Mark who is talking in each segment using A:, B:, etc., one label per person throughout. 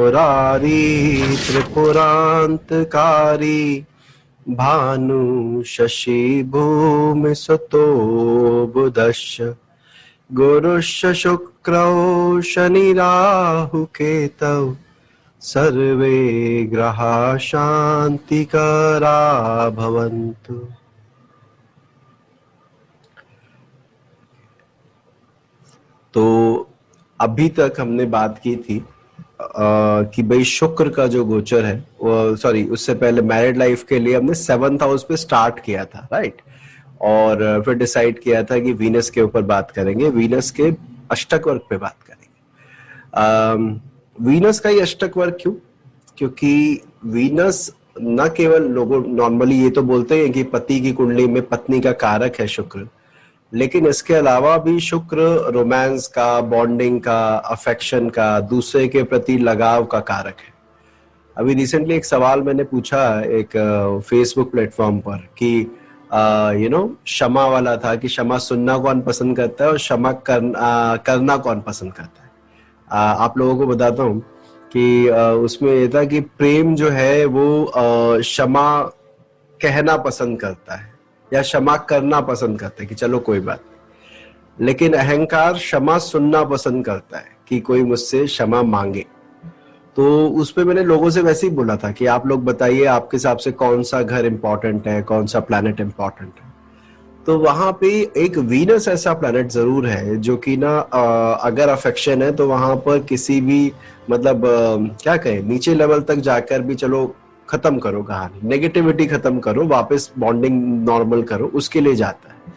A: मुरारी त्रिपुरांतकारी भानु शशि भूमि सुतो बुधश्च गुरुश्च शुक्रौ शनि राहु केतौ सर्वे ग्रहा शांतिकरा भवन्तु। तो अभी तक हमने बात की थी कि भाई शुक्र का जो गोचर है, वो सॉरी उससे पहले मैरिड लाइफ के लिए हमने 7th हाउस पे स्टार्ट किया था, राइट। और फिर डिसाइड किया था कि वीनस के ऊपर बात करेंगे, वीनस के अष्टक वर्ग पे बात करेंगे। वीनस का ही अष्टक वर्ग क्यों? क्योंकि वीनस न केवल लोगों नॉर्मली ये तो बोलते हैं कि पति की कुंडली में पत्नी का कारक है शुक्र, लेकिन इसके अलावा भी शुक्र रोमांस का, बॉन्डिंग का, अफेक्शन का, दूसरे के प्रति लगाव का कारक है। अभी रिसेंटली एक सवाल मैंने पूछा एक फेसबुक प्लेटफॉर्म पर कि क्षमा वाला था कि क्षमा सुनना कौन पसंद करता है और क्षमा करना कौन पसंद करता है। आप लोगों को बताता हूँ कि उसमें ये था कि प्रेम जो है वो क्षमा कहना पसंद करता है या क्षमा करना पसंद करता है कि चलो कोई बात नहीं, लेकिन अहंकार क्षमा सुनना पसंद करता है कि कोई मुझसे क्षमा मांगे। तो उस पे मैंने लोगों से वैसे ही बोला था कि आप लोग बताइए आपके हिसाब से कौन सा घर इंपॉर्टेंट है, कौन सा प्लैनेट इंपॉर्टेंट है। तो वहां पे एक वीनस ऐसा प्लैनेट जरूर है जो कि ना अगर अफेक्शन है तो वहां पर किसी भी मतलब क्या कहें, नीचे लेवल तक जाकर भी चलो खत्म करो कहानी, नेगेटिविटी खत्म करो, वापस बॉन्डिंग नॉर्मल करो, उसके लिए जाता है।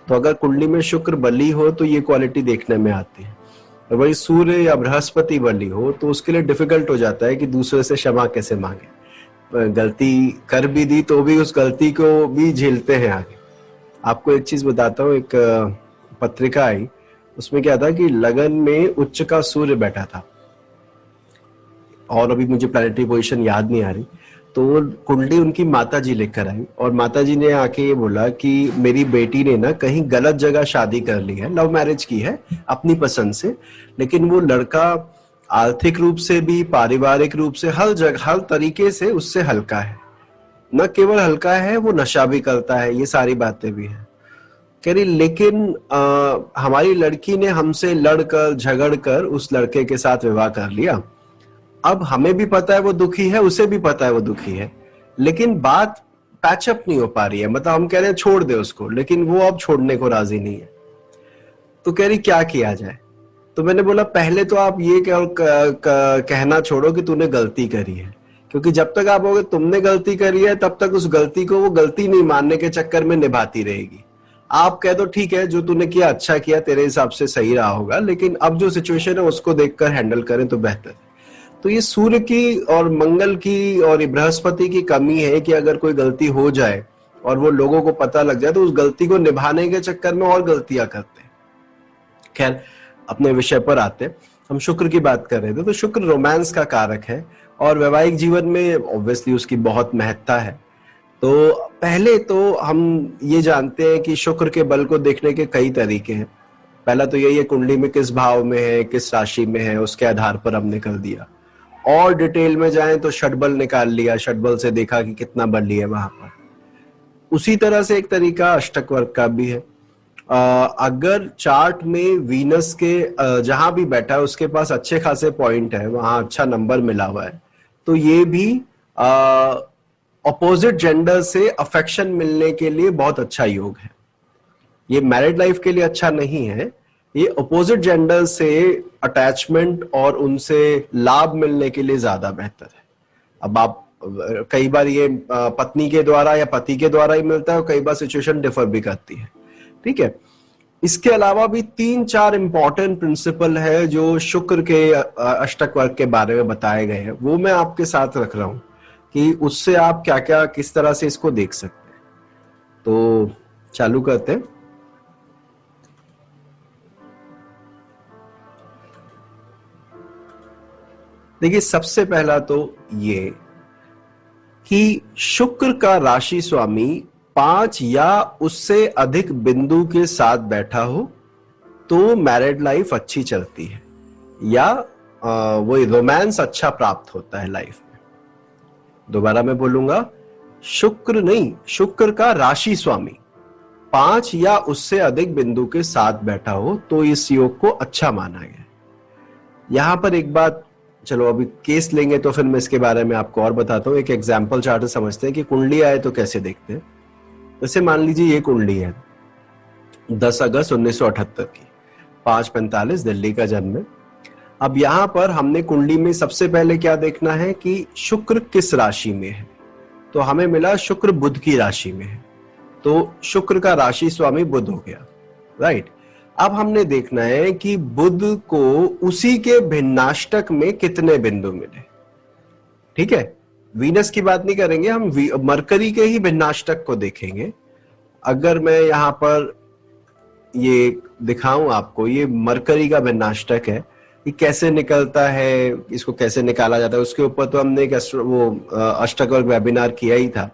A: तो अगर कुंडली में शुक्र बली हो तो ये क्वालिटी देखने में आती है। और वही सूर्य या बृहस्पति बली हो तो उसके लिए डिफिकल्ट हो जाता है कि दूसरे से क्षमा कैसे मांगे, गलती कर भी दी तो भी उस गलती को भी झेलते हैं आगे। आपको एक चीज बताता हूँ, एक पत्रिका आई, उसमें क्या था कि लगन में उच्च का सूर्य बैठा था और अभी मुझे प्लैनेटरी पोजीशन याद नहीं आ रही, तो कुंडली उनकी माता जी लेकर आई और माता जी ने आके ये बोला कि मेरी बेटी ने ना कहीं गलत जगह शादी कर ली है, लव मैरिज की है अपनी पसंद से, लेकिन वो लड़का आर्थिक रूप से भी, पारिवारिक रूप से, हर तरीके से उससे हल्का है। न केवल हल्का है, वो नशा भी करता है, ये सारी बातें भी है। कह रही लेकिन हमारी लड़की ने हमसे लड़कर झगड़कर उस लड़के के साथ विवाह कर लिया। अब हमें भी पता है वो दुखी है, उसे भी पता है वो दुखी है, लेकिन बात पैचअप नहीं हो पा रही है। मतलब हम कह रहे हैं छोड़ दे उसको, लेकिन वो अब छोड़ने को राजी नहीं है। तो कह रही क्या किया जाए? तो मैंने बोला पहले तो आप ये कहना छोड़ो कि तूने गलती करी है, क्योंकि जब तक आप बोलोगे तुमने गलती करी है तब तक उस गलती को वो गलती नहीं मानने के चक्कर में निभाती रहेगी। आप कह दो ठीक है जो तूने किया अच्छा किया, तेरे हिसाब से सही रहा होगा, लेकिन अब जो सिचुएशन है उसको देखकर हैंडल करें तो बेहतर है। तो ये सूर्य की और मंगल की और ये बृहस्पति की कमी है कि अगर कोई गलती हो जाए और वो लोगों को पता लग जाए तो उस गलती को निभाने के चक्कर में और गलतियां करते हैं। खैर अपने विषय पर आते हैं, हम शुक्र की बात कर रहे थे। तो शुक्र रोमांस का कारक है और वैवाहिक जीवन में ऑब्वियसली उसकी बहुत महत्ता है। तो पहले तो हम ये जानते हैं कि शुक्र के बल को देखने के कई तरीके हैं। पहला तो यही है कुंडली में किस भाव में है, किस राशि में है, उसके आधार पर हमने कर दिया। और डिटेल में जाएं तो षटबल निकाल लिया, षटबल से देखा कि कितना बली है वहां पर। उसी तरह से एक तरीका अष्टक वर्ग का भी है। अगर चार्ट में वीनस के जहां भी बैठा है उसके पास अच्छे खासे पॉइंट है, वहां अच्छा नंबर मिला हुआ है, तो ये भी अपोजिट जेंडर से अफेक्शन मिलने के लिए बहुत अच्छा योग है। ये मैरिड लाइफ के लिए अच्छा नहीं है, ये अपोजिट जेंडर से अटैचमेंट और उनसे लाभ मिलने के लिए ज्यादा बेहतर है। अब आप कई बार ये पत्नी के द्वारा या पति के द्वारा ही मिलता है और कई बार सिचुएशन डिफर भी करती है, ठीक है। इसके अलावा भी 3-4 इंपॉर्टेंट प्रिंसिपल है जो शुक्र के अष्टक वर्ग के बारे में बताए गए हैं, वो मैं आपके साथ रख रहा हूं कि उससे आप क्या क्या किस तरह से इसको देख सकते हैं। तो चालू करते हैं। देखिए सबसे पहला तो ये कि शुक्र का राशि स्वामी 5 या उससे अधिक बिंदु के साथ बैठा हो तो मैरिड लाइफ अच्छी चलती है, या वही रोमांस अच्छा प्राप्त होता है लाइफ में। दोबारा मैं बोलूंगा, शुक्र नहीं, शुक्र का राशि स्वामी 5 या उससे अधिक बिंदु के साथ बैठा हो तो इस योग को अच्छा माना गया। यहां पर एक बात, चलो अभी केस लेंगे तो फिर मैं इसके बारे में आपको और बताता हूं। एक एग्जाम्पल चार्ट से समझते हैं कि कुंडली आए तो कैसे देखते हैं। जैसे मान लीजिए ये कुंडली है 10 अगस्त 1978 की, 5:45 दिल्ली का जन्म है। अब यहां पर हमने कुंडली में सबसे पहले क्या देखना है कि शुक्र किस राशि में है। तो हमें मिला शुक्र बुध की राशि में है, तो शुक्र का राशि स्वामी बुध हो गया, राइट। अब हमने देखना है कि बुध को उसी के भिन्नाष्टक में कितने बिंदु मिले। ठीक है, वीनस की बात नहीं करेंगे हम, मरकरी के ही भिन्नाष्टक को देखेंगे। अगर मैं यहां पर ये दिखाऊं आपको, ये मरकरी का भिन्नाष्टक है, ये कैसे निकलता है, इसको कैसे निकाला जाता है, उसके ऊपर तो हमने एक अष्टक वर्ग वेबिनार किया ही था।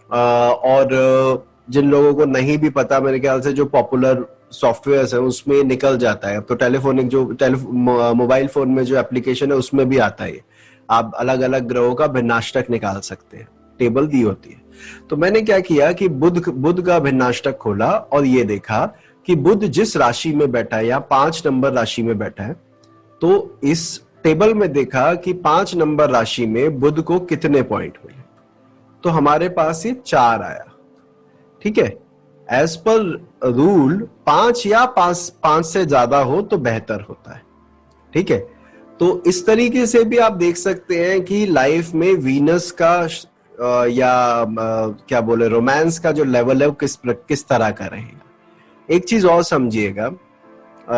A: और जिन लोगों को नहीं भी पता, मेरे ख्याल से जो पॉपुलर सॉफ्टवेयर है उसमें निकल जाता है। अब तो टेलीफोनिक जो मोबाइल फोन में जो एप्लीकेशन है उसमें भी आता है, आप अलग अलग ग्रहों का भिन्नाष्टक निकाल सकते हैं, टेबल दी होती है। तो मैंने क्या किया कि बुध का भिन्नाष्टक खोला और ये देखा कि बुध जिस राशि में बैठा है या 5 नंबर राशि में बैठा है, तो इस टेबल में देखा कि 5 नंबर राशि में बुध को कितने पॉइंट मिले। तो हमारे पास ये 4 आया। ठीक है, एज पर रूल 5 या 5 से ज्यादा हो तो बेहतर होता है। ठीक है, तो इस तरीके से भी आप देख सकते हैं कि लाइफ में वीनस का क्या बोले, रोमांस का जो लेवल है वो किस तरह का रहेगा। एक चीज और समझिएगा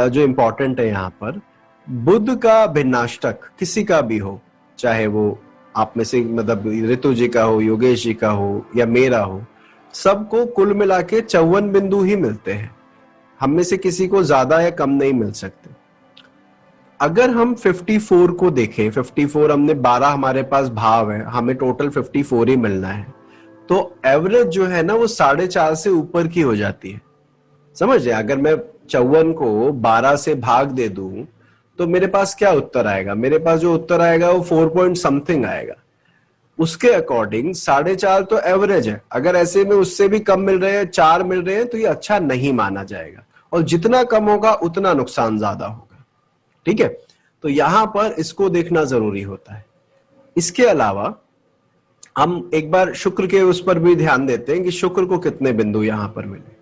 A: जो इंपॉर्टेंट है यहाँ पर, बुध का भिन्नाष्टक किसी का भी हो, चाहे वो आप में से मतलब ऋतु जी का हो, योगेश जी का हो या मेरा हो, सबको कुल मिला के 54 बिंदु ही मिलते हैं। हम में से किसी को ज्यादा या कम नहीं मिल सकते। अगर हम 54 को देखें, 54 हमने 12 हमारे पास भाव है, हमें टोटल 54 ही मिलना है, तो एवरेज जो है ना वो 4.5 से ऊपर की हो जाती है। समझ रहे, अगर मैं 54 को 12 से भाग दे दूं तो मेरे पास क्या उत्तर आएगा, मेरे पास जो उत्तर आएगा वो 4 पॉइंट समथिंग आएगा। उसके अकॉर्डिंग 4.5 तो एवरेज है। अगर ऐसे में उससे भी कम मिल रहे हैं, 4 मिल रहे हैं, तो ये अच्छा नहीं माना जाएगा, और जितना कम होगा उतना नुकसान ज्यादा होगा। ठीक है, तो यहां पर इसको देखना जरूरी होता है। इसके अलावा हम एक बार शुक्र के उस पर भी ध्यान देते हैं कि शुक्र को कितने बिंदु यहां पर मिले।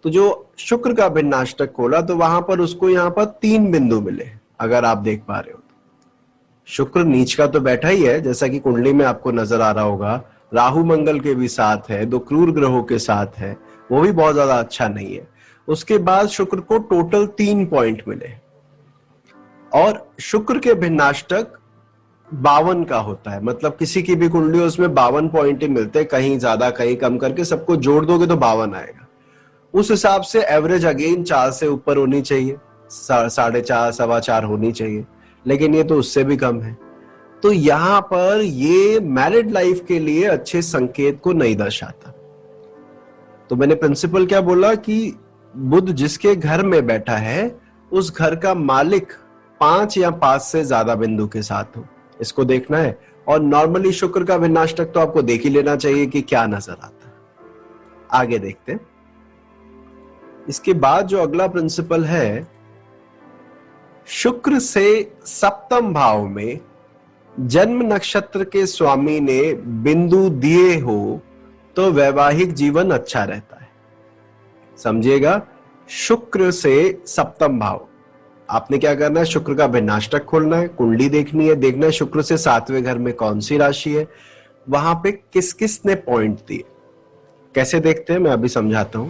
A: तो जो शुक्र का भिन्नाष्टक खोला तो वहां पर उसको यहां पर 3 बिंदु मिले, अगर आप देख पा रहे हो तो। शुक्र नीच का तो बैठा ही है, जैसा कि कुंडली में आपको नजर आ रहा होगा। राहु मंगल के भी साथ है, 2 क्रूर ग्रहों के साथ है, वो भी बहुत ज्यादा अच्छा नहीं है। उसके बाद शुक्र को टोटल 3 पॉइंट मिले, और शुक्र के भिन्नाष्टक 52 का होता है। मतलब किसी की भी कुंडली उसमें 52 पॉइंट ही मिलते हैं, कहीं ज्यादा कहीं कम करके सबको जोड़ दोगे तो 52 आएगा। उस हिसाब से एवरेज अगेन 4 से ऊपर होनी चाहिए, 4.5 सवा 4 होनी चाहिए, लेकिन ये तो उससे भी कम है। तो यहां पर ये मैरिड लाइफ के लिए अच्छे संकेत को नहीं दर्शाता। तो मैंने प्रिंसिपल क्या बोला कि बुध जिसके घर में बैठा है उस घर का मालिक 5 या 5 से ज्यादा बिंदु के साथ हो, इसको देखना है। और नॉर्मली शुक्र का भिन्नाष्टक तो आपको देख ही लेना चाहिए कि क्या नजर आता है। आगे देखते हैं। इसके बाद जो अगला प्रिंसिपल है, शुक्र से सप्तम भाव में जन्म नक्षत्र के स्वामी ने बिंदु दिए हो तो वैवाहिक जीवन अच्छा रहता है। समझिएगा, शुक्र से सप्तम भाव, आपने क्या करना है, शुक्र का भिन्नाष्टक खोलना है, कुंडली देखनी है, देखना है शुक्र से 7वें घर में कौन सी राशि है, वहां पे किस किस ने पॉइंट दिए। कैसे देखते हैं मैं अभी समझाता हूं।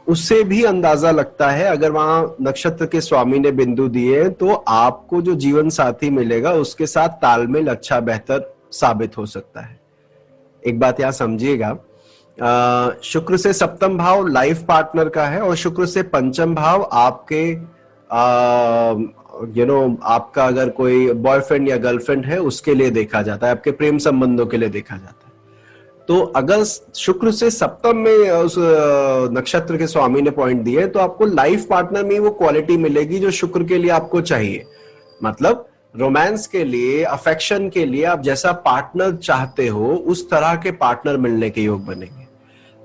A: उससे भी अंदाजा लगता है, अगर वहां नक्षत्र के स्वामी ने बिंदु दिए तो आपको जो जीवन साथी मिलेगा उसके साथ तालमेल अच्छा बेहतर साबित हो सकता है। एक बात यहां समझिएगा, शुक्र से सप्तम भाव लाइफ पार्टनर का है, और शुक्र से पंचम भाव आपके आपका अगर कोई बॉयफ्रेंड या गर्लफ्रेंड है उसके लिए देखा जाता है, आपके प्रेम संबंधों के लिए देखा जाता है। तो अगर शुक्र से सप्तम में उस नक्षत्र के स्वामी ने पॉइंट दिए तो आपको लाइफ पार्टनर में वो क्वालिटी मिलेगी जो शुक्र के लिए आपको चाहिए। मतलब रोमांस के लिए, अफेक्शन के लिए आप जैसा पार्टनर चाहते हो उस तरह के पार्टनर मिलने के योग बनेंगे।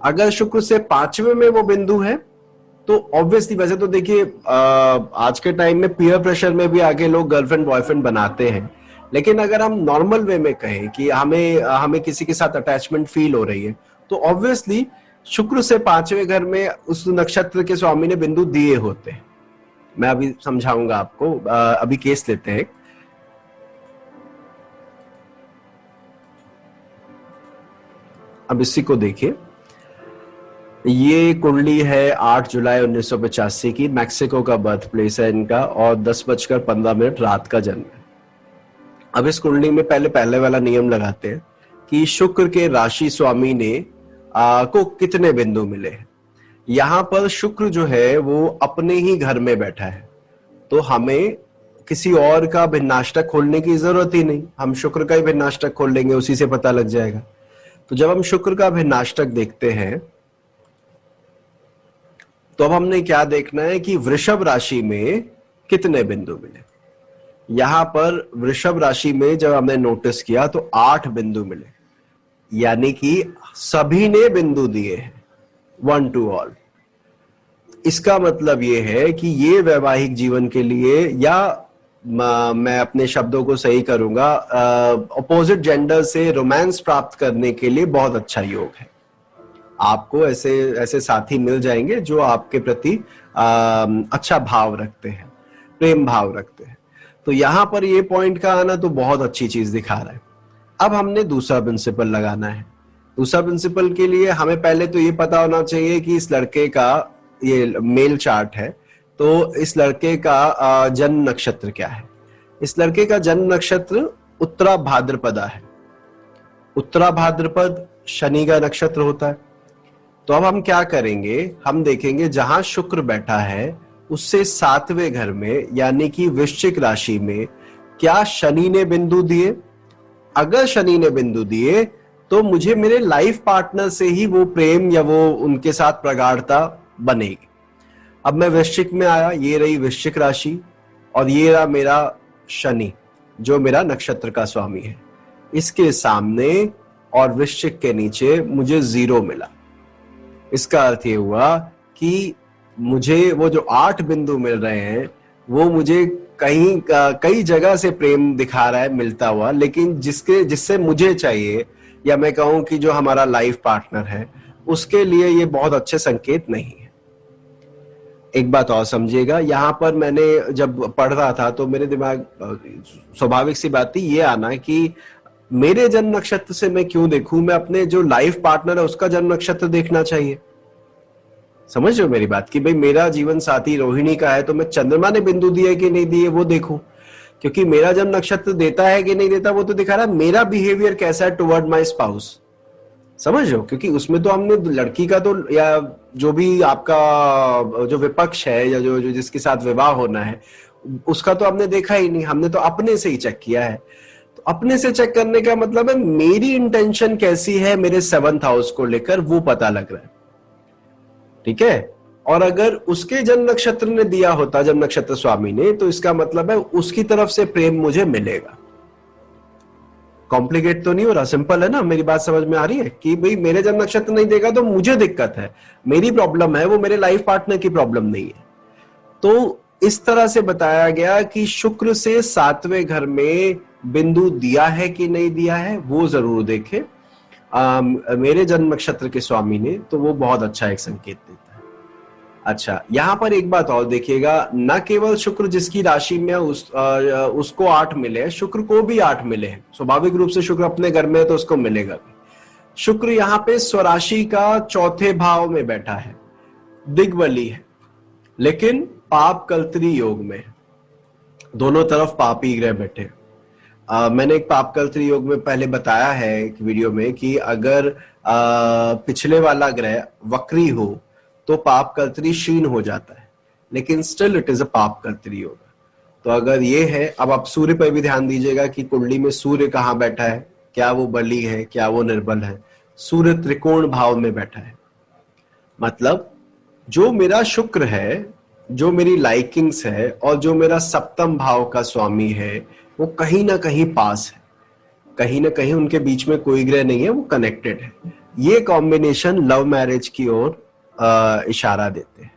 A: अगर शुक्र से 5वें में वो बिंदु है तो ऑब्वियसली, वैसे तो देखिए आज के टाइम में पीयर प्रेशर में भी आगे लोग गर्लफ्रेंड बॉयफ्रेंड बनाते हैं, लेकिन अगर हम नॉर्मल वे में कहें कि हमें किसी के साथ अटैचमेंट फील हो रही है, तो ऑब्वियसली शुक्र से 5वें घर में उस नक्षत्र के स्वामी ने बिंदु दिए होते हैं। मैं अभी समझाऊंगा आपको। अभी केस लेते हैं। अब इसी को देखिए, ये कुंडली है 8 जुलाई 1985 की, मैक्सिको का बर्थ प्लेस है इनका, और 10:15 रात का जन्म है। अब इस कुंडली में पहले वाला नियम लगाते हैं कि शुक्र के राशि स्वामी ने को कितने बिंदु मिले हैं। यहां पर शुक्र जो है वो अपने ही घर में बैठा है, तो हमें किसी और का भिन्नाष्टक खोलने की जरूरत ही नहीं, हम शुक्र का ही भिन्नाष्टक खोल लेंगे, उसी से पता लग जाएगा। तो जब हम शुक्र का भिन्नाष्टक देखते हैं तो अब हमने क्या देखना है कि वृषभ राशि में कितने बिंदु मिले। यहां पर वृषभ राशि में जब हमने नोटिस किया तो 8 बिंदु मिले, यानी कि सभी ने बिंदु दिए हैं, 1 to all। इसका मतलब यह है कि ये वैवाहिक जीवन के लिए, या मैं अपने शब्दों को सही करूंगा, अपोजिट जेंडर से रोमांस प्राप्त करने के लिए बहुत अच्छा योग है। आपको ऐसे साथी मिल जाएंगे जो आपके प्रति अच्छा भाव रखते हैं, प्रेम भाव रखते हैं। तो यहां पर ये पॉइंट का आना तो बहुत अच्छी चीज दिखा रहा है। अब हमने दूसरा प्रिंसिपल लगाना है। दूसरा प्रिंसिपल के लिए हमें पहले तो ये पता होना चाहिए कि इस लड़के का, ये मेल चार्ट है, तो इस लड़के का जन्म नक्षत्र क्या है। इस लड़के का जन्म नक्षत्र उत्तरा भाद्रपदा है। उत्तरा भाद्रपद शनि का नक्षत्र होता है। तो अब हम क्या करेंगे, हम देखेंगे जहां शुक्र बैठा है उससे 7वें घर में, यानी कि वृश्चिक राशि में, क्या शनि ने बिंदु दिए। अगर शनि ने बिंदु दिए तो मुझे मेरे लाइफ पार्टनर से ही वो प्रेम या वो उनके साथ प्रगाढ़ता बनेगी। अब मैं वृश्चिक में आया, ये रही वृश्चिक राशि, और ये रहा मेरा शनि जो मेरा नक्षत्र का स्वामी है। इसके सामने और वृश्चिक के नीचे मुझे 0 मिला। इसका अर्थ ये हुआ कि मुझे वो जो 8 बिंदु मिल रहे हैं वो मुझे कई जगह से प्रेम दिखा रहा है मिलता हुआ, लेकिन जिससे मुझे चाहिए, या मैं कहूं कि जो हमारा लाइफ पार्टनर है, उसके लिए ये बहुत अच्छे संकेत नहीं है। एक बात और समझिएगा, यहां पर मैंने जब पढ़ रहा था तो मेरे दिमाग, स्वाभाविक सी बात थी ये आना कि मेरे जन्म नक्षत्र से मैं क्यों देखूं, मैं अपने जो लाइफ पार्टनर है उसका जन्म नक्षत्र देखना चाहिए। समझ रहे हो मेरी बात, कि भाई मेरा जीवन साथी रोहिणी का है तो मैं चंद्रमा ने बिंदु दिए कि नहीं दिए वो देखूं, क्योंकि मेरा जन्म नक्षत्र देता है कि नहीं देता वो तो दिखा रहा है मेरा बिहेवियर कैसा है टुवर्ड माय स्पाउस। समझ रहे हो, क्योंकि उसमें तो हमने लड़की का तो, या जो भी आपका जो विपक्ष है या जो जिसके साथ विवाह होना है उसका तो हमने देखा ही नहीं, हमने तो अपने से ही चेक किया है। तो अपने से चेक करने का मतलब है मेरी इंटेंशन कैसी है मेरे 7th हाउस को लेकर, वो पता लग रहा है। ठीक है, और अगर उसके जन्म नक्षत्र ने दिया होता, जन्म नक्षत्र स्वामी ने, तो इसका मतलब है उसकी तरफ से प्रेम मुझे मिलेगा। कॉम्प्लिकेट तो नहीं हो रहा, सिंपल है ना, मेरी बात समझ में आ रही है कि भाई मेरे जन्म नक्षत्र नहीं देगा तो मुझे दिक्कत है, मेरी प्रॉब्लम है, वो मेरे लाइफ पार्टनर की प्रॉब्लम नहीं है। तो इस तरह से बताया गया कि शुक्र से 7वें घर में बिंदु दिया है कि नहीं दिया है वो जरूर देखें मेरे जन्म नक्षत्र के स्वामी ने, तो वो बहुत अच्छा एक संकेत देता है। अच्छा, यहां पर एक बात और देखिएगा, न केवल शुक्र जिसकी राशि में उसको 8 मिले हैं, शुक्र को भी 8 मिले हैं। स्वाभाविक रूप से शुक्र अपने घर में है तो उसको मिलेगा भी। शुक्र यहाँ पे स्वराशि का 4थे भाव में बैठा है, दिग्बली है, लेकिन पाप कलत्री योग में, दोनों तरफ पापी ग्रह बैठे। मैंने एक पाप कलत्री योग में पहले बताया है एक वीडियो में कि अगर पिछले वाला ग्रह वक्री हो तो पाप कलत्री क्षीण हो जाता है, लेकिन स्टिल इट इज अ पाप कलत्री योग। तो अगर ये है, अब आप सूर्य पर भी ध्यान दीजिएगा कि कुंडली में सूर्य कहाँ बैठा है, क्या वो बली है, क्या वो निर्बल है। सूर्य त्रिकोण भाव में बैठा है, मतलब जो मेरा शुक्र है, जो मेरी लाइकिंग्स है, और जो मेरा 7th भाव का स्वामी है, वो कहीं ना कहीं पास है, कहीं ना कहीं उनके बीच में कोई ग्रह नहीं है, वो कनेक्टेड है। ये कॉम्बिनेशन लव मैरिज की ओर इशारा देते हैं।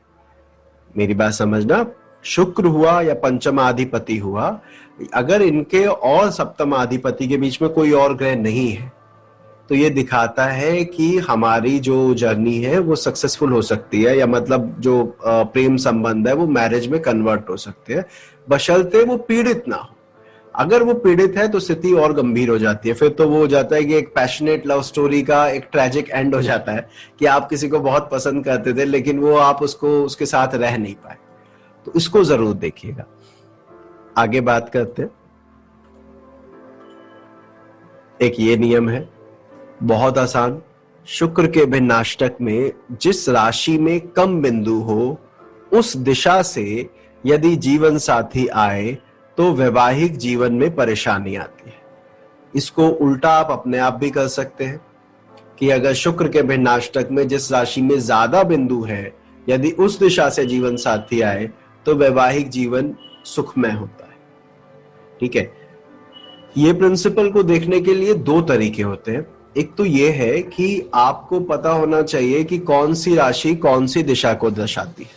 A: मेरी बात समझना, शुक्र हुआ या पंचमाधिपति हुआ, अगर इनके और सप्तमाधिपति के बीच में कोई और ग्रह नहीं है तो ये दिखाता है कि हमारी जो जर्नी है वो सक्सेसफुल हो सकती है, या मतलब जो प्रेम संबंध है वो मैरिज में कन्वर्ट हो सकते हैं, बशर्ते वो पीड़ित ना हो। अगर वो पीड़ित है तो स्थिति और गंभीर हो जाती है, फिर तो वो हो जाता है कि एक पैशनेट लव स्टोरी का एक ट्रेजिक एंड हो जाता है कि आप किसी को बहुत पसंद करते थे लेकिन वो आप उसके साथ रह नहीं पाए। तो इसको जरूर देखिएगा। आगे बात करते हैं। एक ये नियम है, बहुत आसान। शुक्र के भिन्नाष्टक में जिस राशि में कम बिंदु हो उस दिशा से यदि जीवन साथी आए तो वैवाहिक जीवन में परेशानी आती है। इसको उल्टा आप अपने आप भी कर सकते हैं कि अगर शुक्र के भिन्नाष्टक में जिस राशि में ज्यादा बिंदु है, यदि उस दिशा से जीवन साथी आए तो वैवाहिक जीवन सुखमय होता है। ठीक है, ये प्रिंसिपल को देखने के लिए दो तरीके होते हैं। एक तो ये है कि आपको पता होना चाहिए कि कौन सी राशि कौन सी दिशा को दर्शाती है।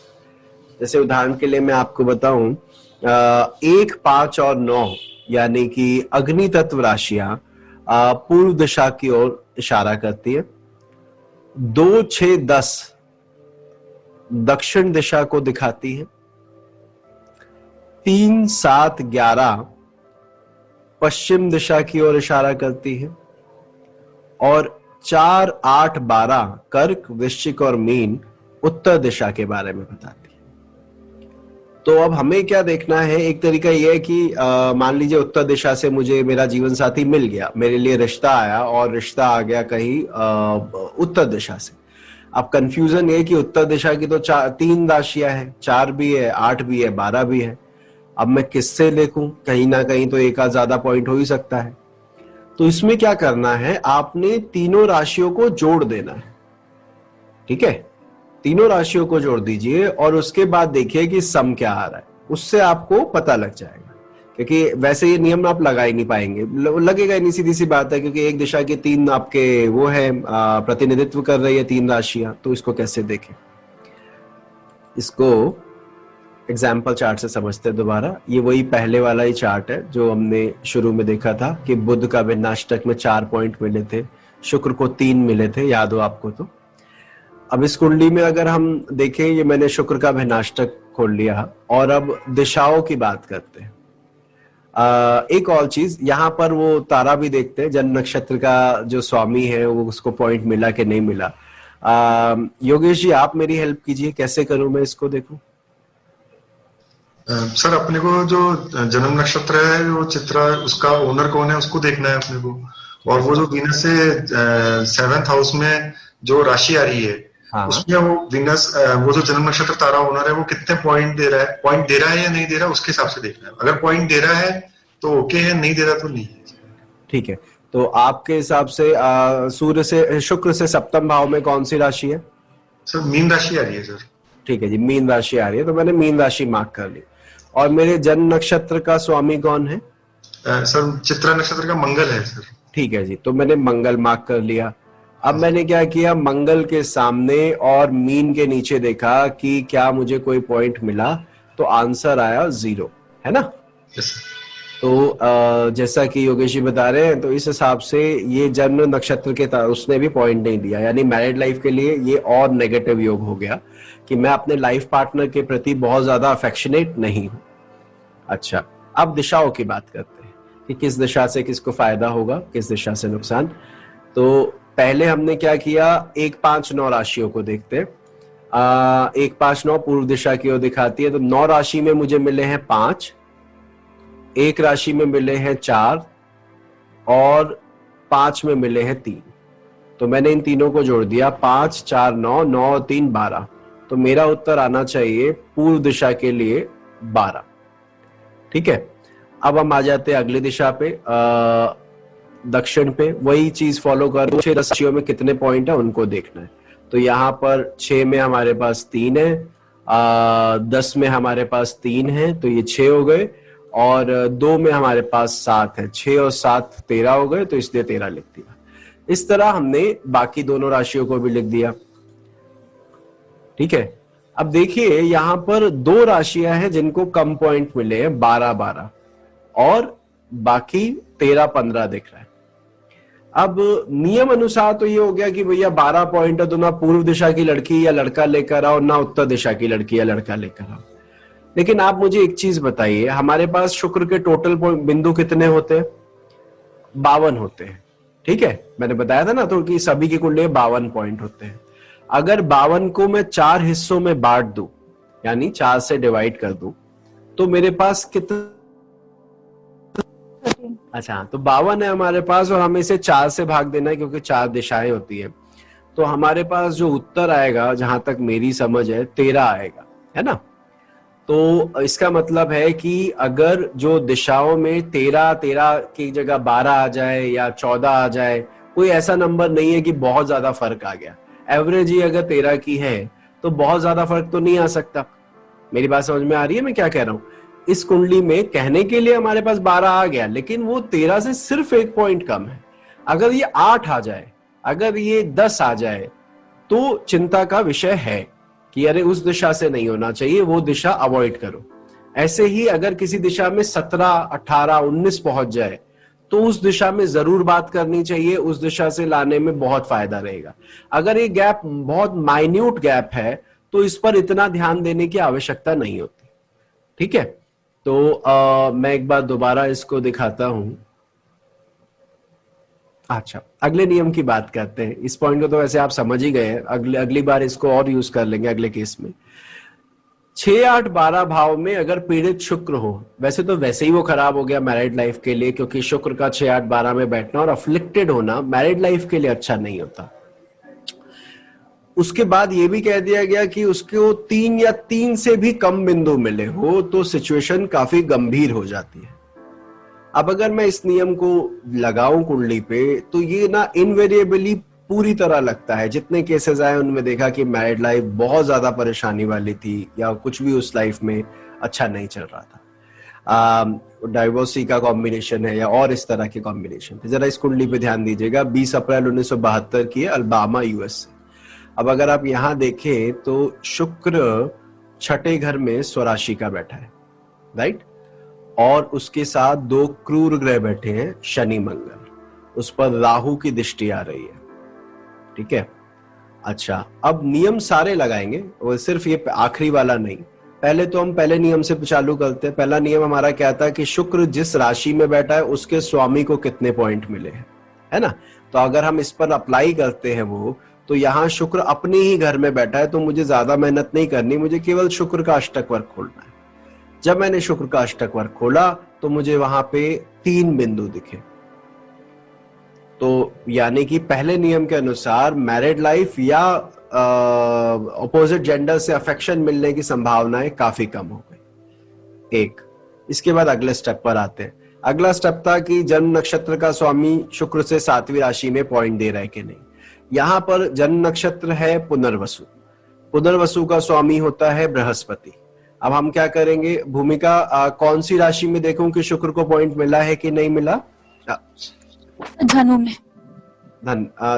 A: जैसे उदाहरण के लिए मैं आपको बताऊं, 1, 5 और 9 यानी कि अग्नि तत्व राशियां पूर्व दिशा की ओर इशारा करती है। 2, 6, 10 दक्षिण दिशा को दिखाती है। 3, 7, 11 पश्चिम दिशा की ओर इशारा करती है। और 4, 8, 12 कर्क, वृश्चिक और मीन उत्तर दिशा के बारे में बताती है। तो अब हमें क्या देखना है, एक तरीका यह है कि मान लीजिए उत्तर दिशा से मुझे मेरा जीवन साथी मिल गया, मेरे लिए रिश्ता आया और रिश्ता आ गया कहीं उत्तर दिशा से। अब कंफ्यूजन ये कि उत्तर दिशा की तो 3 राशियां हैं, 4 भी है, 8 भी है, 12 भी है। अब मैं किससे देखूं, कहीं ना कहीं तो एक आध ज्यादा पॉइंट हो ही सकता है। तो इसमें क्या करना है, आपने तीनों राशियों को जोड़ देना है। ठीक है, तीनों राशियों को जोड़ दीजिए और उसके बाद देखिए कि सम क्या आ रहा है, उससे आपको पता लग जाएगा। क्योंकि वैसे ये नियम आप लगा ही नहीं पाएंगे, लगेगा नहीं, सीधी सी बात है, क्योंकि एक दिशा के 3 आपके वो है, प्रतिनिधित्व कर रही है 3 राशियां, तो इसको कैसे देखें। इसको एग्जाम्पल चार्ट से समझते हैं दोबारा। ये वही पहले वाला ही चार्ट है जो हमने शुरू में देखा था कि बुध का भिन्नाष्टक में 4 पॉइंट मिले थे, शुक्र को 3 मिले थे, याद हो आपको। तो अब इस कुंडली में अगर हम देखें, ये मैंने शुक्र का भिन्नाष्टक खोल लिया और अब दिशाओं की बात करते हैं। एक और चीज, यहाँ पर वो तारा भी देखते हैं, जन्म नक्षत्र का जो स्वामी है वो उसको पॉइंट मिला कि नहीं मिला। योगेश जी आप मेरी हेल्प कीजिए, कैसे करूं मैं इसको, देखूं।
B: सर अपने को जो जन्म नक्षत्र है वो चित्रा, उसका ओनर कौन है उसको देखना है अपने को, और वो जो वीनस से 7th हाउस में जो राशि आ रही है, हाँ, उसमें वो वीनस, वो जो जन्म नक्षत्र तारा ओनर है वो कितने पॉइंट दे रहा है या नहीं दे रहा है, उसके हिसाब से देखना है। अगर पॉइंट दे रहा है तो ओके है, नहीं दे रहा तो नहीं है।
A: ठीक है, तो आपके हिसाब से सूर्य से, शुक्र से सप्तम भाव में कौन सी राशि है?
B: सर मीन राशि आ रही है सर।
A: ठीक है जी, मीन राशि आ रही है, तो मैंने मीन राशि मार्क कर ली। और मेरे जन्म नक्षत्र का स्वामी कौन है?
B: सर चित्रा नक्षत्र का मंगल है सर।
A: ठीक है जी, तो मैंने मंगल मार्क कर लिया। अब मैंने क्या किया, मंगल के सामने और मीन के नीचे देखा कि क्या मुझे कोई पॉइंट मिला, तो आंसर आया 0, है ना। तो जैसा कि योगेश जी बता रहे हैं, तो इस हिसाब से ये जन्म नक्षत्र के उसने भी पॉइंट नहीं दिया, यानी मैरिड लाइफ के लिए ये और नेगेटिव योग हो गया कि मैं अपने लाइफ पार्टनर के प्रति बहुत ज्यादा अफेक्शनेट नहीं हूं। अच्छा, अब दिशाओं की बात करते हैं कि किस दिशा से किसको फायदा होगा, किस दिशा से नुकसान। तो पहले हमने क्या किया, 1, 5, 9 राशियों को देखते हैं। 1, 5, 9 पूर्व दिशा की ओर दिखाती है, तो 9 राशि में मुझे मिले हैं 5, 1 राशि में मिले हैं 4 और 5 में मिले हैं 3। तो मैंने इन तीनों को जोड़ दिया, 5, 4, 9, 9, 3, 12। तो मेरा उत्तर आना चाहिए पूर्व दिशा के लिए 12। ठीक है, अब हम आ जाते हैं अगली दिशा पे, दक्षिण पे। वही चीज फॉलो कर, 6 राशियों में कितने पॉइंट है उनको देखना है। तो यहाँ पर 6 में हमारे पास 3 है, 10 में हमारे पास 3 है, तो ये 6 हो गए। और 2 में हमारे पास 7 है, 6 और 7 13 हो गए, तो इसलिए 13 लिख दिया। इस तरह हमने बाकी दोनों राशियों को भी लिख दिया। ठीक है, अब देखिए यहां पर 2 राशियां हैं जिनको कम पॉइंट मिले हैं, 12-12, और बाकी 13-15 दिख रहा है। अब नियम अनुसार तो ये हो गया कि भैया 12 पॉइंट है तो ना पूर्व दिशा की लड़की या लड़का लेकर आओ, ना उत्तर दिशा की लड़की या लड़का लेकर आओ। लेकिन आप मुझे एक चीज बताइए, हमारे पास शुक्र के टोटल बिंदु कितने होते हैं? 52 होते हैं। ठीक है, मैंने बताया था ना तो कि सभी की कुंडली 52 पॉइंट होते हैं। अगर 52 को मैं 4 हिस्सों में बांट दूं, यानी 4 से डिवाइड कर दूं, तो मेरे पास कितना? अच्छा, तो 52 है हमारे पास, और हमें इसे 4 से भाग देना है क्योंकि 4 दिशाएं होती है। तो हमारे पास जो उत्तर आएगा, जहां तक मेरी समझ है, 13 आएगा, है ना। तो इसका मतलब है कि अगर जो दिशाओं में 13 की जगह 12 आ जाए या 14 आ जाए, कोई ऐसा नंबर नहीं है कि बहुत ज्यादा फर्क आ गया। एवरेज ही अगर 13 की है तो बहुत ज्यादा फर्क तो नहीं आ सकता। मेरी बात समझ में आ रही है मैं क्या कह रहा हूं? इस कुंडली में कहने के लिए हमारे पास 12 आ गया, लेकिन वो 13 से सिर्फ 1 पॉइंट कम है। अगर ये 8 आ जाए, अगर ये 10 आ जाए, तो चिंता का विषय है कि अरे उस दिशा से नहीं होना चाहिए, वो दिशा अवॉइड करो। ऐसे ही अगर किसी दिशा में 17, 18, 19 पहुंच जाए, तो उस दिशा में जरूर बात करनी चाहिए, उस दिशा से लाने में बहुत फायदा रहेगा। अगर ये गैप बहुत माइन्यूट गैप है तो इस पर इतना ध्यान देने की आवश्यकता नहीं होती। ठीक है, तो मैं एक बार दोबारा इसको दिखाता हूं। अच्छा, अगले नियम की बात करते हैं। इस पॉइंट को तो वैसे आप समझ ही गए हैं, अगली बार इसको और यूज कर लेंगे अगले केस में। 6, 8, 12 भाव में अगर पीड़ित शुक्र हो, वैसे तो वैसे ही वो खराब हो गया मैरिड लाइफ के लिए, क्योंकि शुक्र का 6, 8, 12 में बैठना और अफ्लिक्टेड होना मैरिड लाइफ के लिए अच्छा नहीं होता। उसके बाद ये भी कह दिया गया कि उसको 3 या 3 से भी कम बिंदु मिले हो तो सिचुएशन काफी गंभीर हो जाती है। अब अगर मैं इस नियम को लगाऊं कुंडली पे, तो ये ना इनवेरिएबली पूरी तरह लगता है। जितने केसेस आए उनमें देखा कि मैरिड लाइफ बहुत ज्यादा परेशानी वाली थी, या कुछ भी उस लाइफ में अच्छा नहीं चल रहा था। डाइवोर्सी का कॉम्बिनेशन है या और इस तरह के कॉम्बिनेशन थे। जरा इस कुंडली पे ध्यान दीजिएगा, 20 अप्रैल 1972 की है, अल्बामा यूएस से। अब अगर आप यहां देखें तो शुक्र 6ठे घर में स्वराशि का बैठा है, राइट, और उसके साथ 2 क्रूर ग्रह बैठे हैं, शनि मंगल, उस पर राहु की दृष्टि आ रही है। ठीक है, अच्छा, अब नियम सारे लगाएंगे, वो सिर्फ ये आखिरी वाला नहीं। पहले तो हम पहले नियम से चालू करते हैं। पहला नियम हमारा क्या था कि शुक्र जिस राशि में बैठा है उसके स्वामी को कितने पॉइंट मिले हैं, है ना। तो अगर हम इस पर अप्लाई करते हैं वो, तो यहाँ शुक्र अपने ही घर में बैठा है, तो मुझे ज्यादा मेहनत नहीं करनी, मुझे केवल शुक्र का अष्टक वर्ग खोलना है। जब मैंने शुक्र का अष्टक वर्ग खोला तो मुझे वहां पे 3 बिंदु दिखे। तो यानी कि पहले नियम के अनुसार मैरिड लाइफ या ऑपोजिट जेंडर से अफेक्शन मिलने की संभावनाएं काफी कम हो गई। एक, इसके बाद अगले स्टेप पर आते हैं। अगला स्टेप था कि जन्म नक्षत्र का स्वामी शुक्र से 7वीं राशि में पॉइंट दे रहा है कि नहीं। यहां पर जन्म नक्षत्र है पुनर्वसु, पुनर्वसु का स्वामी होता है बृहस्पति। अब हम क्या करेंगे, भूमिका कौन सी राशि में देखूं कि शुक्र को पॉइंट मिला है कि नहीं मिला?
C: धनु में।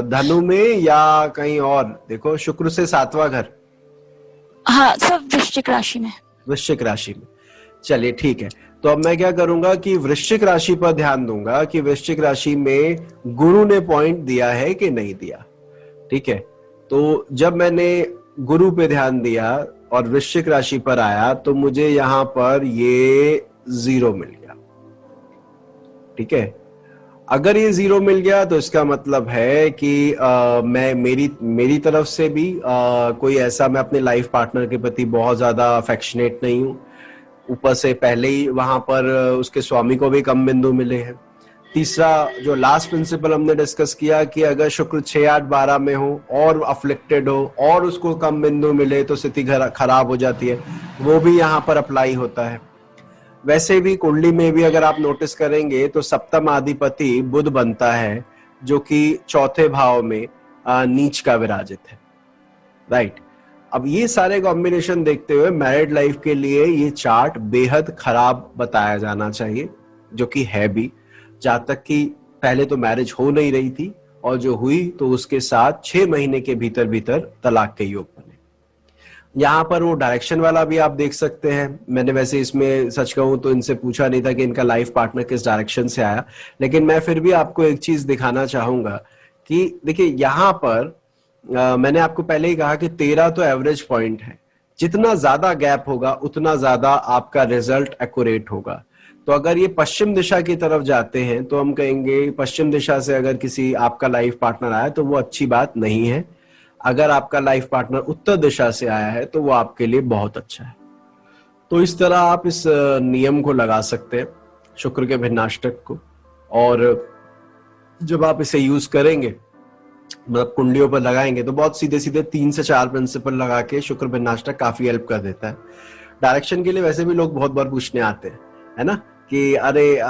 A: धनु में या कहीं और? देखो, शुक्र से 7वां घर,
C: हाँ, सब वृश्चिक राशि में।
A: वृश्चिक राशि में, चलिए ठीक है। तो अब मैं क्या करूंगा कि वृश्चिक राशि पर ध्यान दूंगा कि वृश्चिक राशि में गुरु ने पॉइंट दिया है कि नहीं दिया। ठीक है, तो जब मैंने गुरु पे ध्यान दिया और वृश्चिक राशि पर आया तो मुझे यहां पर ये 0 मिल गया। ठीक है, अगर ये 0 मिल गया तो इसका मतलब है कि मैं मेरी तरफ से भी कोई ऐसा, मैं अपने लाइफ पार्टनर के प्रति बहुत ज्यादा अफेक्शनेट नहीं हूं। ऊपर से पहले ही वहां पर उसके स्वामी को भी कम बिंदु मिले हैं। तीसरा, जो लास्ट प्रिंसिपल हमने डिस्कस किया कि अगर शुक्र 6, 8, 12 में हो और अफ्लिक्टेड हो और उसको कम बिंदु मिले तो स्थिति खराब हो जाती है, वो भी यहाँ पर अप्लाई होता है। वैसे भी कुंडली में भी अगर आप नोटिस करेंगे तो सप्तम अधिपति बुध बनता है, जो कि 4थे भाव में नीच का विराजित है, राइट। अब ये सारे कॉम्बिनेशन देखते हुए मैरिड लाइफ के लिए ये चार्ट बेहद खराब बताया जाना चाहिए, जो कि है भी। जहां तक कि पहले तो मैरिज हो नहीं रही थी और जो हुई तो उसके साथ 6 महीने के भीतर भीतर तलाक के योग बने। यहाँ पर वो डायरेक्शन वाला भी आप देख सकते हैं। मैंने वैसे इसमें सच कहूं तो इनसे पूछा नहीं था कि इनका लाइफ पार्टनर किस डायरेक्शन से आया, लेकिन मैं फिर भी आपको एक चीज दिखाना चाहूंगा कि देखिए यहाँ पर मैंने आपको पहले ही कहा कि 13 तो एवरेज पॉइंट है। जितना ज्यादा गैप होगा उतना ज्यादा आपका रिजल्ट एक्यूरेट होगा। तो अगर ये पश्चिम दिशा की तरफ जाते हैं तो हम कहेंगे पश्चिम दिशा से अगर किसी आपका लाइफ पार्टनर आया तो वो अच्छी बात नहीं है। अगर आपका लाइफ पार्टनर उत्तर दिशा से आया है तो वो आपके लिए बहुत अच्छा है। तो इस तरह आप इस नियम को लगा सकते हैं, शुक्र के भिन्नाष्टक को। और जब आप इसे यूज करेंगे, मतलब कुंडलियों पर लगाएंगे, तो बहुत सीधे सीधे 3 से 4 प्रिंसिपल लगा के शुक्र भिन्नाष्टक काफी हेल्प कर देता है। डायरेक्शन के लिए वैसे भी लोग बहुत बार पूछने आते हैं, है ना, कि अरे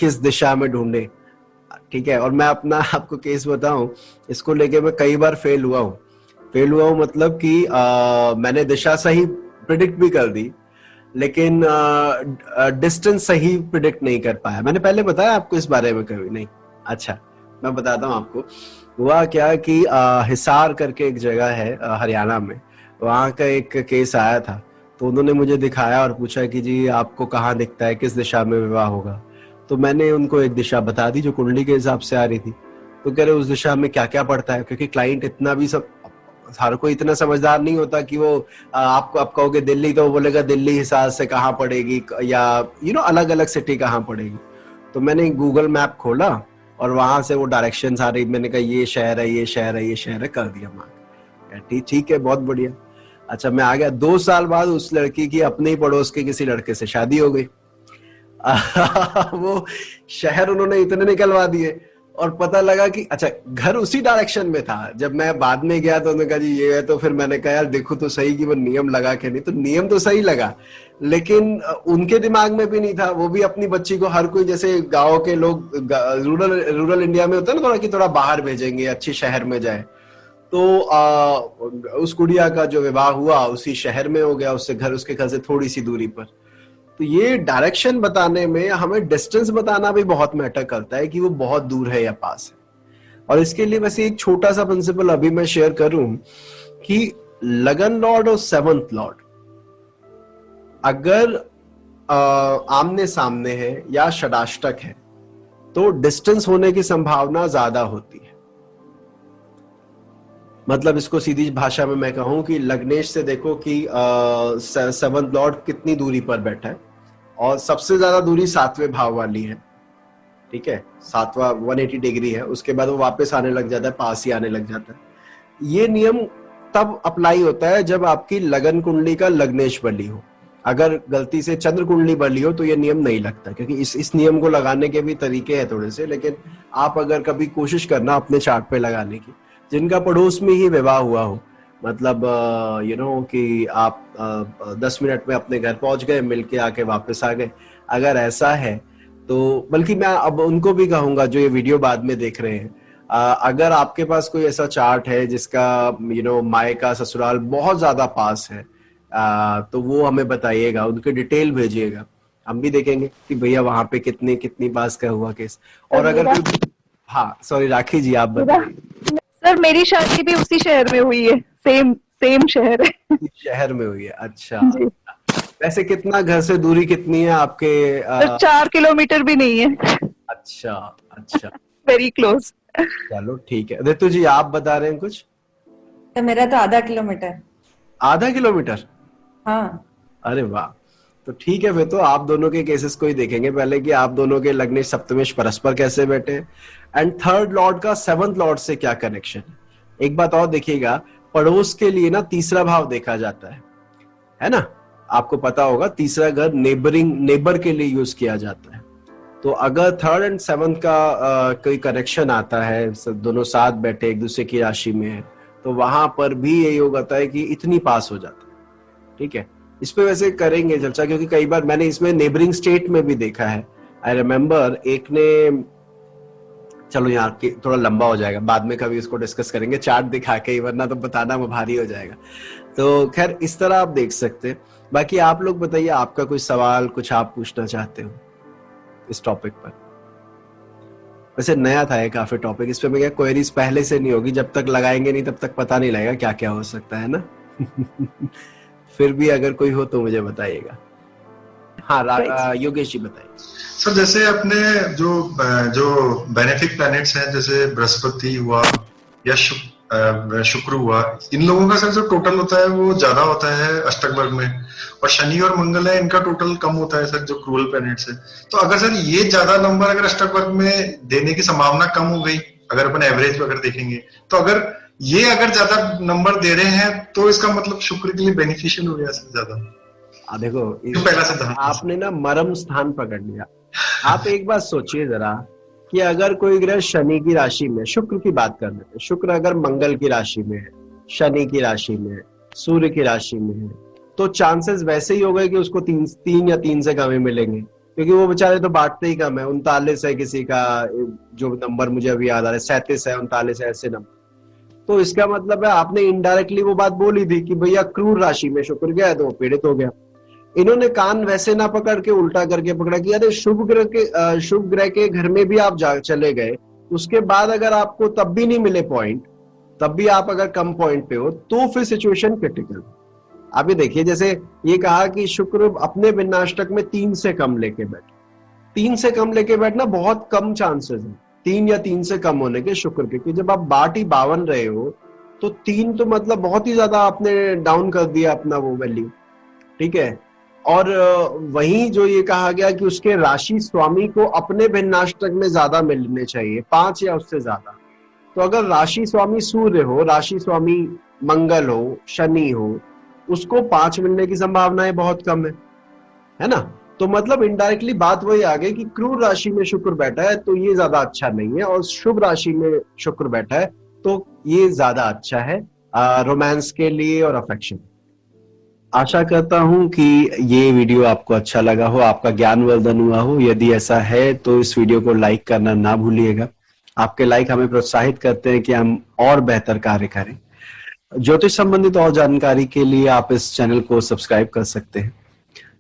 A: किस दिशा में ढूंढे, ठीक है। और मैं अपना आपको केस बताऊं, इसको लेके मैं कई बार फेल हुआ हूं मतलब कि मैंने दिशा सही प्रिडिक्ट भी कर दी, लेकिन डिस्टेंस सही प्रिडिक्ट नहीं कर पाया। मैंने पहले बताया आपको इस बारे में कभी नहीं? अच्छा, मैं बताता हूँ आपको। हुआ क्या कि हिसार करके एक जगह है हरियाणा में, वहां का एक केस आया था। तो उन्होंने मुझे दिखाया और पूछा कि जी आपको कहाँ दिखता है, किस दिशा में विवाह होगा। तो मैंने उनको एक दिशा बता दी जो कुंडली के हिसाब से आ रही थी। तो कह रहे उस दिशा में क्या क्या पड़ता है, क्योंकि क्लाइंट इतना भी सब, हर कोई इतना समझदार नहीं होता कि वो आपको आप कहोगे दिल्ली तो वो बोलेगा दिल्ली हिसार से कहाँ पड़ेगी, या अलग अलग सिटी कहाँ पड़ेगी। तो मैंने गूगल मैप खोला और वहां से वो डायरेक्शन आ रही, मैंने कहा ये शहर है, ये शहर है, ये शहर है, कर दिया मार्क। ठीक है, बहुत बढ़िया। अच्छा, मैं आ गया। 2 साल बाद उस लड़की की अपने ही पड़ोस के किसी लड़के से शादी हो गई। वो शहर उन्होंने इतने निकलवा दिए और पता लगा कि अच्छा घर उसी डायरेक्शन में था। जब मैं बाद में गया तो उन्होंने कहा जी ये है, तो फिर मैंने कहा यार देखो तो सही कि वो नियम लगा के नहीं, तो नियम तो सही लगा, लेकिन उनके दिमाग में भी नहीं था। वो भी अपनी बच्ची को, हर कोई जैसे गांव के लोग रूरल इंडिया में होता है ना थोड़ा, कि थोड़ा बाहर भेजेंगे, अच्छी शहर में जाए। तो उस गुड़िया का जो विवाह हुआ उसी शहर में हो गया, उसके घर से थोड़ी सी दूरी पर। तो ये डायरेक्शन बताने में हमें डिस्टेंस बताना भी बहुत मैटर करता है कि वो बहुत दूर है या पास है। और इसके लिए वैसे एक छोटा सा प्रिंसिपल अभी मैं शेयर करूं कि लगन लॉर्ड और 7th लॉर्ड अगर आमने सामने है या षडाष्टक है तो डिस्टेंस होने की संभावना ज्यादा होती है। मतलब इसको सीधी भाषा में मैं कहूं कि लग्नेश से देखो कि 7th लॉर्ड कितनी दूरी पर बैठा है, और सबसे ज्यादा दूरी 7वें भाव वाली है, ठीक है। 7वां 180 डिग्री है, उसके बाद वो वापस आने लग जाता है, पास ही आने लग जाता है। ये नियम तब अप्लाई होता है जब आपकी लगन कुंडली का लग्नेश बली हो। अगर गलती से चंद्र कुंडली बली हो तो ये नियम नहीं लगता, क्योंकि इस नियम को लगाने के भी तरीके हैं थोड़े से। लेकिन आप अगर कभी कोशिश करना अपने चार्ट पे लगाने की, जिनका पड़ोस में ही विवाह हुआ हो, मतलब कि आप 10 मिनट में अपने घर पहुंच गए, मिलके आके वापस आ गए, अगर ऐसा है तो, बल्कि मैं अब उनको भी कहूंगा जो ये वीडियो बाद में देख रहे हैं, अगर आपके पास कोई ऐसा चार्ट है जिसका मायका ससुराल बहुत ज्यादा पास है, तो वो हमें बताइएगा, उनके डिटेल भेजिएगा, हम भी देखेंगे कि भैया वहां पे कितनी पास का हुआ केस। और अगर हाँ सॉरी राखी जी आप बताइए।
D: सर मेरी शादी भी उसी शहर में हुई है, सेम शहर है।
A: शहर में हुई है, अच्छा। वैसे कितना घर से दूरी कितनी है आपके?
D: 4 किलोमीटर भी नहीं है।
A: अच्छा
D: वेरी क्लोज।
A: चलो ठीक है। ऋतु जी आप बता रहे हैं कुछ?
E: तो मेरा तो आधा किलोमीटर।
A: आधा किलोमीटर?
E: हाँ।
A: अरे वाह, तो ठीक है। फिर तो आप दोनों के केसेस को ही देखेंगे पहले कि आप दोनों के लग्नेश सप्तमेश परस्पर कैसे बैठे, एंड 3rd लॉर्ड का 7th लॉर्ड से क्या कनेक्शन है। एक बात और देखिएगा, पड़ोस के लिए ना तीसरा भाव देखा जाता है ना, आपको पता होगा तीसरा घर नेबर के लिए यूज किया जाता है। तो अगर 3rd एंड 7th का कोई कनेक्शन आता है, दोनों साथ बैठे एक दूसरे की राशि में है, तो वहां पर भी ये योग आता है कि इतनी पास हो जाता है, ठीक है। इस पे वैसे करेंगे चर्चा, क्योंकि कई बार मैंने इसमें नेबरिंग स्टेट में भी देखा है। आई रिमेम्बर एक ने चलो यहाँ के थोड़ा लंबा हो जाएगा, बाद में कभी इसको डिस्कस करेंगे चार्ट दिखा के ही, वरना तो बताना भारी हो जाएगा। तो खैर इस तरह आप देख सकते हैं। बाकी आप लोग बताइए, आपका कोई सवाल कुछ आप पूछना चाहते हो इस टॉपिक पर? वैसे नया था ये काफी टॉपिक, इस पे मैं क्या क्वेरीज पहले से नहीं होगी, जब तक लगाएंगे नहीं तब तक पता नहीं लगेगा क्या क्या हो सकता है ना। फिर भी अगर कोई हो तो मुझे बताइएगा। हाँ योगेश जी बताइए।
B: सर जैसे अपने जो बेनिफिक प्लैनेट्स हैं, जैसे बृहस्पति हुआ या शुक्र हुआ, इन लोगों का सर जो टोटल होता है वो ज्यादा होता है अष्टक वर्ग में, और शनि और मंगल है इनका टोटल कम होता है सर, जो क्रूअल प्लैनेट्स है। तो अगर सर ये ज्यादा नंबर अगर अष्टक वर्ग में देने की संभावना कम हो गई, अगर अपन एवरेज अगर देखेंगे, तो अगर ये अगर ज्यादा नंबर दे रहे हैं तो इसका मतलब शुक्र के लिए बेनिफिशियल हो गया सर ज्यादा।
A: देखो
B: पहला सिद्धांत
A: आपने ना मरम स्थान पकड़ लिया। आप एक बात सोचिए जरा कि अगर कोई ग्रह शनि की राशि में, शुक्र की बात कर लेते हैं, शुक्र अगर मंगल की राशि में है, शनि की राशि में है, सूर्य की राशि में है, तो चांसेस वैसे ही हो गए कि उसको तीन या तीन से कम ही मिलेंगे, क्योंकि वो बेचारे तो बांटते ही कम है। 39 है किसी का, जो नंबर मुझे अभी याद आ रहा है 37 है, 39 है, ऐसे नंबर। तो इसका मतलब है आपने इनडायरेक्टली वो बात बोली थी कि भैया क्रूर राशि में शुक्र गया तो वो पीड़ित हो गया। इन्होंने कान वैसे ना पकड़ के उल्टा करके पकड़ा कि अरे शुभ ग्रह के घर में भी आप चले गए, उसके बाद अगर आपको तब भी नहीं मिले पॉइंट, तब भी आप अगर कम पॉइंट पे हो, तो फिर सिचुएशन क्रिटिकल। आप ये देखिए, जैसे ये कहा कि शुक्र अपने भिन्नाष्टक में 3 से कम लेके बैठे, 3 से कम लेके बैठना बहुत कम चांसेस है 3 या 3 से कम होने के शुक्र के, कि जब आप 52 रहे हो तो 3 तो मतलब बहुत ही ज्यादा आपने डाउन कर दिया अपना वो वैल्यू, ठीक है। और वहीं जो ये कहा गया कि उसके राशि स्वामी को अपने भिन्नाष्टक में ज्यादा मिलने चाहिए, 5 या उससे ज्यादा। तो अगर राशि स्वामी सूर्य हो, राशि स्वामी मंगल हो, शनि हो, उसको 5 मिलने की संभावनाएं बहुत कम है ना। तो मतलब इनडायरेक्टली बात वही आ गई कि क्रूर राशि में शुक्र बैठा है तो ये ज्यादा अच्छा नहीं है, और शुभ राशि में शुक्र बैठा है तो ये ज्यादा अच्छा है रोमांस के लिए और अफेक्शन। आशा करता हूं कि ये वीडियो आपको अच्छा लगा हो, आपका ज्ञानवर्धन हुआ हो। यदि ऐसा है तो इस वीडियो को लाइक करना ना भूलिएगा। आपके लाइक हमें प्रोत्साहित करते हैं कि हम और बेहतर कार्य करें। ज्योतिष संबंधित और जानकारी के लिए आप इस चैनल को सब्सक्राइब कर सकते हैं।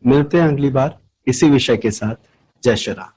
A: मिलते हैं अगली बार इसी विषय के साथ। जय श्री राम।